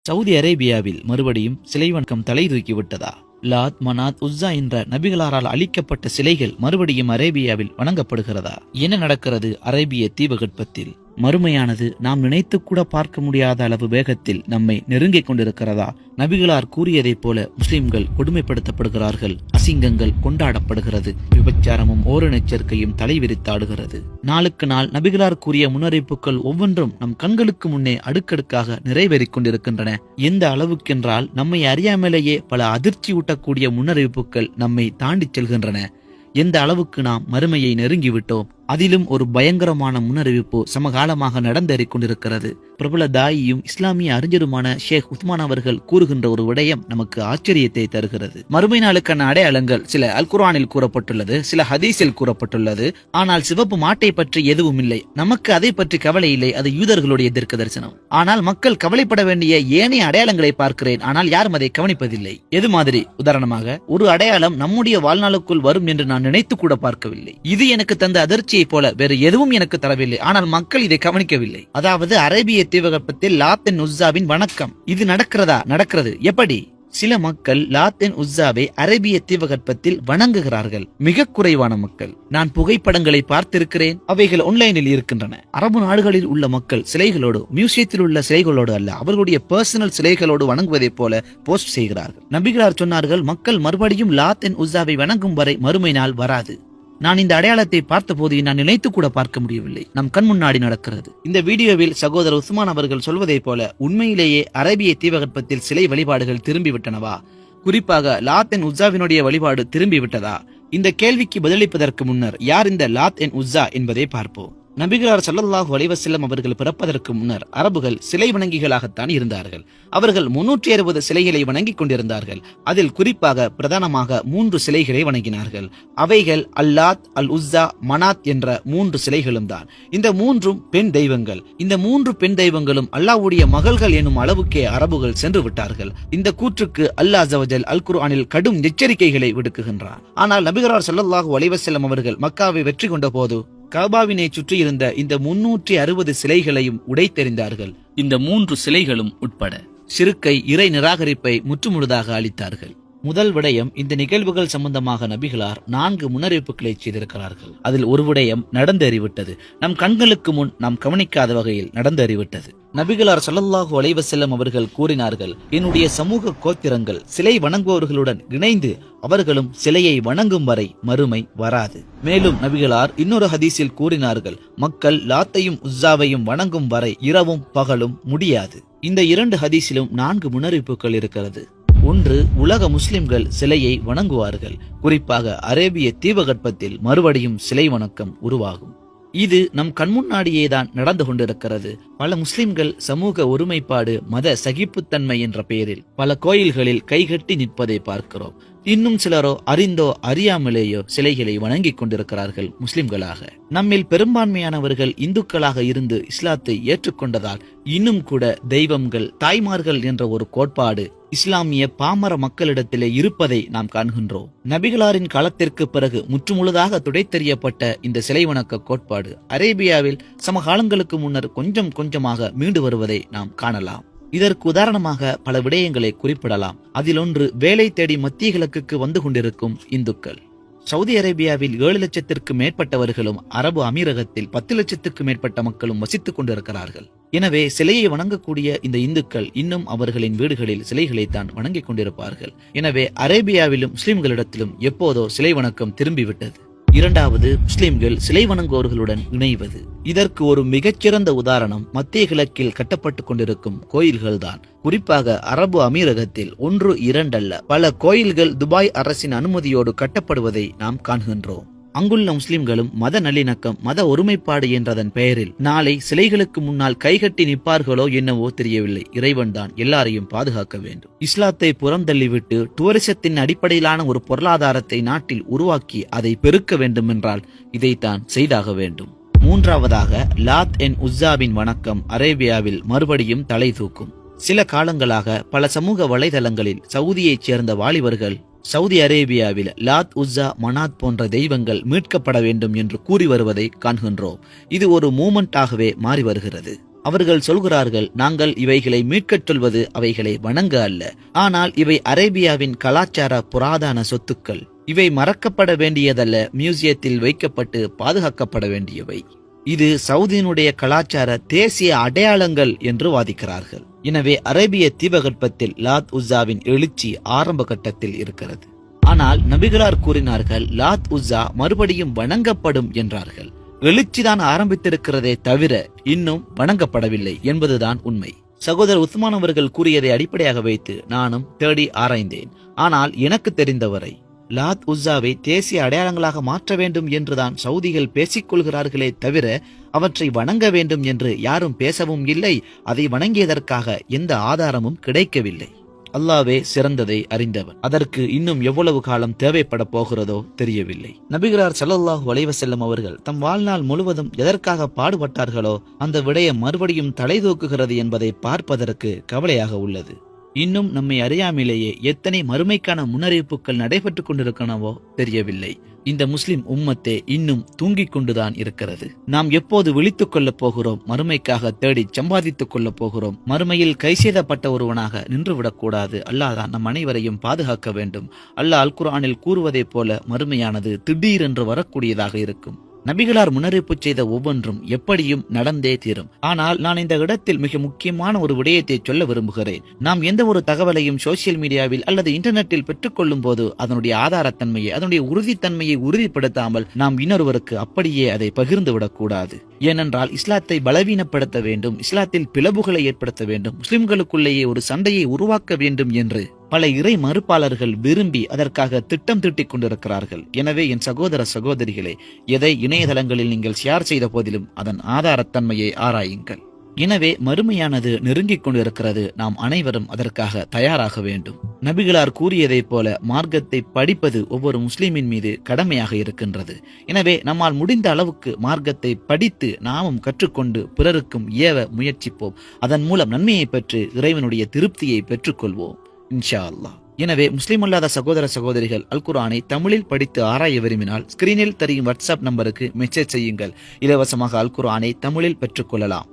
Saudi அரேபியாவில் மறுபடியும் சிலை வணக்கம் தலை தூக்கிவிட்டதா? லாத், மனாத், உஸ்ஸா என்ற நபிகளாரால் அளிக்கப்பட்ட சிலைகள் மறுபடியும் அரேபியாவில் வணங்கப்படுகிறதா? என்ன நடக்கிறது அரேபிய தீபகற்பத்தில்? மறுமையானது நாம் நினைத்து கூட பார்க்க முடியாத அளவு வேகத்தில் நம்மை நெருங்கிக் கொண்டிருக்கிறதா? நபிகளார் கூறியதைப் போல முஸ்லிம்கள் கொடுமைப்படுத்தப்படுகிறார்கள், அசிங்கங்கள் கொண்டாடப்படுகிறது, விபச்சாரமும் ஓரினச்சேர்க்கையும் தலைவிரித்தாடுகிறது. நாளுக்கு நாள் நபிகளார் கூறிய முன்னறிவிப்புகள் ஒவ்வொன்றும் நம் கண்களுக்கு முன்னே அடுக்கடுக்காக நிறைவேறிக் கொண்டிருக்கின்றன. எந்த அளவுக்கென்றால் நம்மை அறியாமலேயே பல அதிர்ச்சி ஊட்டக்கூடிய முன்னறிவிப்புகள் நம்மை தாண்டிச் செல்கின்றன. எந்த அளவுக்கு நாம் மறுமையை நெருங்கிவிட்டோம். அதிலும் ஒரு பயங்கரமான முன்னறிவிப்பு சமகாலமாக நடந்தேறிக் கொண்டிருக்கிறது. பிரபல தாயியும் இஸ்லாமிய அறிஞருமான ஷேக் உஸ்மான் அவர்கள் கூறுகின்ற ஒரு விடயம் நமக்கு ஆச்சரியத்தை தருகிறது. மறுமை நாளுக்கான அடையாளங்கள் சில அல் குர்ஆனில் கூறப்பட்டுள்ளது, சில ஹதீஸில் கூறப்பட்டுள்ளது. ஆனால் சிவப்பு மாட்டை பற்றி எதுவும் இல்லை. நமக்கு அதை பற்றி கவலை இல்லை, அது யூதர்களுடைய தீர்க்க தரிசனம். ஆனால் மக்கள் கவலைப்பட வேண்டிய ஏனைய அடையாளங்களை பார்க்கிறேன், ஆனால் யாரும் அதை கவனிப்பதில்லை. எது மாதிரி? உதாரணமாக, ஒரு அடையாளம் நம்முடைய வாழ்நாளுக்குள் வரும் என்று நான் நினைத்து கூட பார்க்கவில்லை. இது எனக்கு தந்த அதிர்ச்சியை போல வேறு எதுவும் எனக்கு தரவில்லை. ஆனால் மக்கள் இதை கவனிக்கவில்லை. அதாவது அரேபிய தீபகற்பத்தில் லாத் என் உஸ்ஸாவின் வணக்கம் இது நடக்கிறதா? நடக்கிறது. எப்படி? சில மக்கள் லாத் என் உஸ்ஸாவை அரேபிய தீபகற்பத்தில் வணங்குகிறார்கள். மிக குறைவான மக்கள். நான் புகைப்படங்களை பார்த்திருக்கிறேன், அவைகள் ஆன்லைனில் இருக்கின்றன. அரபு நாடுகளில் உள்ள மக்கள் சிலைகளோடு, மியூசியத்தில் உள்ள சிலைகளோடு அல்ல, அவர்களுடைய பர்சனல் சிலைகளோடு வணங்குவதைப் போல போஸ்ட் செய்கிறார்கள். நபிகளார் சொன்னார்கள், மக்கள் மறுபடியும் லாத் என் உஸ்ஸாவை வணங்கும் வரை மறுமை நாள் வராது. நான் இந்த அடையாளத்தை பார்த்த போது நான் நினைத்து கூட பார்க்க முடியவில்லை. நம் கண் முன்னாடி நடக்கிறது. இந்த வீடியோவில் சகோதரர் உஸ்மான் அவர்கள் சொல்வதைப் போல உண்மையிலேயே அரேபிய தீபகற்பத்தில் சிலை வழிபாடுகள் திரும்பிவிட்டனவா? குறிப்பாக லாத் என் உஸ்ஸாவினுடைய வழிபாடு திரும்பிவிட்டதா? இந்த கேள்விக்கு பதிலளிப்பதற்கு முன்னர் யார் இந்த லாத் என் உஸ்ஸா என்பதை பார்ப்போம். நபிகளார் ஸல்லல்லாஹு அலைஹி வஸல்லம் அவர்கள் பிறப்பதற்கு முன்னர் அரபுகள் சிலை வணங்கிகளாகத்தான் இருந்தார்கள். அவர்கள் 360 சிலைகளை வணங்கிக் கொண்டிருந்தார்கள். அதில் குறிப்பாக பிரதானமாக 3 சிலைகளை வணங்கினார்கள். அவைகள் அல்லாத், அல் உஸ்ஸா, மனாத் என்ற 3 சிலைகளும் தான். இந்த 3 பெண் தெய்வங்கள். இந்த 3 பெண் தெய்வங்களும் அல்லாஹ்வுடைய மகள்கள் எனும் அளவுக்கே அரபுகள் சென்று விட்டார்கள். இந்த கூற்றுக்கு அல்லாஹ் அஸ்ஸ வஜல் அல் குர்ஆனில் கடும் எச்சரிக்கைகளை விடுக்குகின்றார். ஆனால் நபிகளார் ஸல்லல்லாஹு அலைஹி வஸல்லம் அவர்கள் மக்காவை வெற்றி கொண்ட போது கஅபாவினை சுற்றி இருந்த இந்த 360 சிலைகளையும் உடைத்தெறிந்தார்கள். இந்த 3 சிலைகளும் உட்பட ஷிர்க்கை, இறை நிராகரிப்பை முற்றுமுழுதாக அளித்தார்கள். முதல் விடயம், இந்த நிகழ்வுகள் சம்பந்தமாக நபிகளார் 4 முன்னறிவிப்புகளை செய்திருக்கிறார்கள். அதில் ஒரு விடயம் நடந்தேறிவிட்டது. நம் கண்களுக்கு முன் நாம் கவனிக்காத வகையில் நடந்தேறிவிட்டது. நபிகளார் ஸல்லல்லாஹு அலைஹி வஸல்லம் அவர்கள் கூறினார்கள், என்னுடைய சமூக கோத்திரங்கள் சிலை வணங்குபவர்களுடன் இணைந்து அவர்களும் சிலையை வணங்கும் வரை மறுமை வராது. மேலும் நபிகளார் இன்னொரு ஹதீஸில் கூறினார்கள், மக்கள் லாத்தையும் உஸ்ஸாவையும் வணங்கும் வரை இரவும் பகலும் முடியாது. இந்த 2 ஹதீஸிலும் 4 முன்னறிவிப்புகள் இருக்கிறது. ஒன்று, உலக முஸ்லிம்கள் சிலையை வணங்குவார்கள். குறிப்பாக அரேபிய தீபகற்பத்தில் மறுபடியும் சிலை வணக்கம் உருவாகும். இது நம் கண்முன்னாடியேதான் நடந்து கொண்டிருக்கிறது. பல முஸ்லிம்கள் சமூக ஒருமைப்பாடு, மத சகிப்புத்தன்மை என்ற பெயரில் பல கோயில்களில் கைகட்டி நிற்பதை பார்க்கிறோம். இன்னும் சிலரோ அறிந்தோ அறியாமலேயோ சிலைகளை வணங்கிக் கொண்டிருக்கிறார்கள் முஸ்லிம்களாக. நம்மில் பெரும்பான்மையானவர்கள் இந்துக்களாக இருந்து இஸ்லாத்தை ஏற்றுக்கொண்டதால் இன்னும் கூட தெய்வங்கள், தாய்மார்கள் என்ற ஒரு கோட்பாடு இஸ்லாமிய பாமர மக்களிடத்திலே இருப்பதை நாம் காண்கின்றோம். நபிகளாரின் காலத்திற்கு பிறகு முற்றுமுழுதாக துடைத்தெறியப்பட்ட இந்த சிலை வணக்க கோட்பாடு அரேபியாவில் சமகாலங்களுக்கு முன்னர் கொஞ்சம் கொஞ்சமாக மீண்டு வருவதை நாம் காணலாம். இதற்கு உதாரணமாக பல விடயங்களை குறிப்பிடலாம். அதில் ஒன்று, வேலை தேடி மத்திய கிழக்குக்கு வந்து கொண்டிருக்கும் இந்துக்கள். சவுதி அரேபியாவில் 7 லட்சத்திற்கு மேற்பட்டவர்களும், அரபு அமீரகத்தில் 10 லட்சத்திற்கு மேற்பட்ட மக்களும் வசித்துக் கொண்டிருக்கிறார்கள். எனவே சிலையை வணங்கக்கூடிய இந்த இந்துக்கள் இன்னும் அவர்களின் வீடுகளில் சிலைகளைத்தான் வணங்கிக் கொண்டிருப்பார்கள். எனவே அரேபியாவிலும் முஸ்லிம்களிடத்திலும் எப்போதோ சிலை வணக்கம் திரும்பிவிட்டது. இரண்டாவது, முஸ்லிம்கள் சிலை வணங்குவோர்களுடன் இணைவது. இதற்கு ஒரு மிகச்சிறந்த உதாரணம் மத்திய கிழக்கில் கட்டப்பட்டுக் கொண்டிருக்கும் கோயில்கள்தான். குறிப்பாக அரபு அமீரகத்தில் 1, 2 அல்ல, பல கோயில்கள் துபாய் அரசின் அனுமதியோடு கட்டப்படுவதை நாம் காண்கின்றோம். அங்குள்ள முஸ்லிம்களும் மத நல்லிணக்கம், மத ஒருமைப்பாடு என்றதன் பெயரில் நாளை சிலைகளுக்கு முன்னால் கைகட்டி நிற்பார்களோ என்னவோ தெரியவில்லை. இறைவன் தான் எல்லாரையும் பாதுகாக்க வேண்டும். இஸ்லாத்தை புறம் தள்ளிவிட்டு டூரிசத்தின் அடிப்படையிலான ஒரு பொருளாதாரத்தை நாட்டில் உருவாக்கி அதை பெருக்க வேண்டும் என்றால் இதைத்தான் செய்தாக வேண்டும். மூன்றாவதாக, லாத் என் உஸ்ஸாவின் வணக்கம் அரேபியாவில் மறுபடியும் தலை தூக்கும். சில காலங்களாக பல சமூக வலைதளங்களில் சவுதியைச் சேர்ந்த வாலிபர்கள் சவுதி அரேபியாவில் லாத், உஸ்ஸா, மனாத் போன்ற தெய்வங்கள் மீட்கப்பட வேண்டும் என்று கூறி வருவதை காண்கின்றோம். இது ஒரு மூமெண்டாகவே மாறி வருகிறது. அவர்கள் சொல்கிறார்கள், நாங்கள் இவைகளை மீட்கச் சொல்வது அவைகளை வணங்க அல்ல, ஆனால் இவை அரேபியாவின் கலாச்சார புராதன சொத்துக்கள். இவை மறக்கப்பட வேண்டியதல்ல, மியூசியத்தில் வைக்கப்பட்டு பாதுகாக்கப்பட வேண்டியவை. இது சவுதியினுடைய கலாச்சார தேசிய அடையாளங்கள் என்று வாதிக்கிறார்கள். எனவே அரேபிய தீபகற்பத்தில் லாத் உஸ்ஸாவின் எழுச்சி ஆரம்ப கட்டத்தில் இருக்கிறது. ஆனால் நபிகளார் கூறினார்கள், லாத் உஸ்ஸா மறுபடியும் வணங்கப்படும் என்றார்கள். எழுச்சிதான் ஆரம்பித்திருக்கிறதே தவிர இன்னும் வணங்கப்படவில்லை என்பதுதான் உண்மை. சகோதரர் உஸ்மான் அவர்கள் கூறியதை அடிப்படையாக வைத்து நானும் தேடி ஆராய்ந்தேன். ஆனால் எனக்கு தெரிந்தவரை லாத் உஸ்ஸாவை தேசிய அடையாளங்களாக மாற்ற வேண்டும் என்றுதான் சவுதிகள் பேசிக் கொள்கிறார்களே தவிர அவற்றை வணங்க வேண்டும் என்று யாரும் பேசவும் இல்லை. அதை வணங்கியதற்காக எந்த ஆதாரமும் கிடைக்கவில்லை. அல்லாவே சிறந்ததை அறிந்தவன். அதற்கு இன்னும் எவ்வளவு காலம் தேவைப்பட போகிறதோ தெரியவில்லை. நபிகளார் ஸல்லல்லாஹு அலைஹி வஸல்லம் அவர்கள் தம் வாழ்நாள் முழுவதும் எதற்காக பாடுபட்டார்களோ அந்த விடயம் மறுபடியும் தலை தூக்குகிறது என்பதை பார்ப்பதற்கு கவலையாக உள்ளது. இன்னும் நம்மை அறியாமலேயே எத்தனை மறுமைக்கான முன்னறிவிப்புகள் நடைபெற்றுக் கொண்டிருக்கனவோ தெரியவில்லை. இந்த முஸ்லிம் உம்மத்தே இன்னும் தூங்கிக் கொண்டுதான் இருக்கிறது. நாம் எப்போது விழித்துக் கொள்ளப் போகிறோம்? மறுமைக்காக தேடி சம்பாதித்துக் கொள்ளப் போகிறோம். மறுமையில் கை செய்தப்பட்ட ஒருவனாக நின்றுவிடக்கூடாது. அல்லாஹ் தான் நம் அனைவரையும் பாதுகாக்க வேண்டும். அல்லாஹ் அல் குர்ஆனில் கூறுவதை போல மறுமையானது திடீரென்று வரக்கூடியதாக இருக்கும். நபிகளார் முன்னறிவிப்பு செய்த ஒவ்வொன்றும் எப்படியும் நடந்தே தீரும். ஆனால் நான் இந்த இடத்தில் மிக முக்கியமான ஒரு விடயத்தை சொல்ல விரும்புகிறேன். நாம் எந்த ஒரு தகவலையும் சோசியல் மீடியாவில் அல்லது இன்டர்நெட்டில் பெற்றுக்கொள்ளும் போது அதனுடைய ஆதாரத்தன்மையை, அதனுடைய உறுதித்தன்மையை உறுதிப்படுத்தாமல் நாம் இன்னொருவருக்கு அப்படியே அதை பகிர்ந்து விடக்கூடாது. ஏனென்றால் இஸ்லாத்தை பலவீனப்படுத்த வேண்டும், இஸ்லாத்தில் பிளவுகளை ஏற்படுத்த வேண்டும், முஸ்லிம்களுக்குள்ளேயே ஒரு சண்டையை உருவாக்க வேண்டும் என்று பல இறை மறுப்பாளர்கள் விரும்பி அதற்காக திட்டம் தீட்டிக் கொண்டிருக்கிறார்கள். எனவே என் சகோதர சகோதரிகளே, எதை இணையதளங்களில் நீங்கள் ஷேர் செய்த போதிலும் அதன் ஆதாரத்தன்மையை ஆராயுங்கள். எனவே மறுமையானது நெருங்கிக் கொண்டிருக்கிறது. நாம் அனைவரும் அதற்காக தயாராக வேண்டும். நபிகளார் கூறியதைப் போல மார்க்கத்தை படிப்பது ஒவ்வொரு முஸ்லிமின் மீது கடமையாக இருக்கின்றது. எனவே நம்மால் முடிந்த அளவுக்கு மார்க்கத்தை படித்து நாமும் கற்றுக்கொண்டு பிறருக்கும் ஏவ முயற்சிப்போம். அதன் மூலம் நன்மையை பெற்று இறைவனுடைய திருப்தியை பெற்றுக்கொள்வோம் இன்ஷா அல்லாஹ். எனவே முஸ்லிம் அல்லாத சகோதர சகோதரிகள் அல் குர்ஆனை தமிழில் படித்து ஆராய விரும்பினால் ஸ்கிரீனில் தெரியும் வாட்ஸ்அப் நம்பருக்கு மெசேஜ் செய்யுங்கள். இலவசமாக அல் குர்ஆனை தமிழில் பெற்றுக்கொள்ளலாம்.